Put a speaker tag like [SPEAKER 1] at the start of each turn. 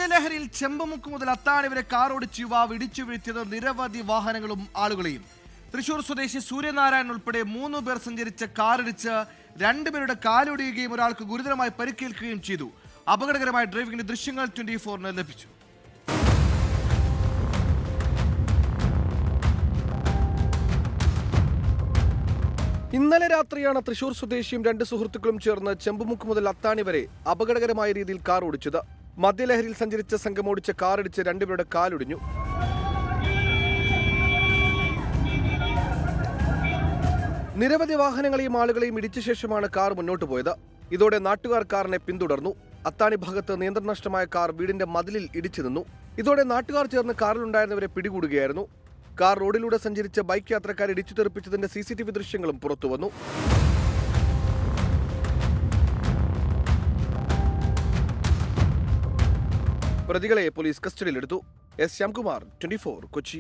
[SPEAKER 1] മദ്യലഹരിയിൽ ചെമ്പമുക്ക് മുതൽ അത്താണി വരെ കാർ ഓടിച്ച് യുവാവ് ഇടിച്ചു വീഴ്ത്തിയത് നിരവധി വാഹനങ്ങളും ആളുകളെയും. തൃശൂർ സ്വദേശി സൂര്യനാരായണൻ ഉൾപ്പെടെ 3 പേർ സഞ്ചരിച്ച കാറിടിച്ച് 2 പേരുടെ കാലൊടിയുകയും ഒരാൾക്ക് ഗുരുതരമായി പരിക്കേൽക്കുകയും ചെയ്തു. അപകടകരമായ ഡ്രൈവിംഗിന്റെ ദൃശ്യങ്ങൾ 24-ന് ലഭിച്ചു. ഇന്നലെ രാത്രിയാണ് തൃശൂർ സ്വദേശിയും 2 സുഹൃത്തുക്കളും ചേർന്ന് ചെമ്പുമുക്ക് മുതൽ അത്താണി വരെ അപകടകരമായ രീതിയിൽ കാർ ഓടിച്ചത്. മദ്യലഹരിയിൽ സഞ്ചരിച്ച സംഘം ഓടിച്ച കാറിടിച്ച് 2 പേരുടെ കാലൊടിഞ്ഞു. നിരവധി വാഹനങ്ങളെയും ആളുകളെയും ഇടിച്ച ശേഷമാണ് കാർ മുന്നോട്ട് പോയത്. ഇതോടെ നാട്ടുകാർ കാറിനെ പിന്തുടർന്നു. അത്താണി ഭാഗത്ത് നിയന്ത്രണം നഷ്ടമായ കാർ വീടിന്റെ മതിലിൽ ഇടിച്ചു നിന്നു. ഇതോടെ നാട്ടുകാർ ചേർന്ന് കാറിലുണ്ടായിരുന്നവരെ പിടികൂടുകയായിരുന്നു. കാർ റോഡിലൂടെ സഞ്ചരിച്ച ബൈക്ക് യാത്രക്കാരെ ഇടിച്ചു തെറിപ്പിച്ചതിന്റെ CCTV ദൃശ്യങ്ങളും പുറത്തുവന്നു. പ്രതികളെ പോലീസ് കസ്റ്റഡിയിലെടുത്തു. S. ശ്യാംകുമാർ, 24, കൊച്ചി.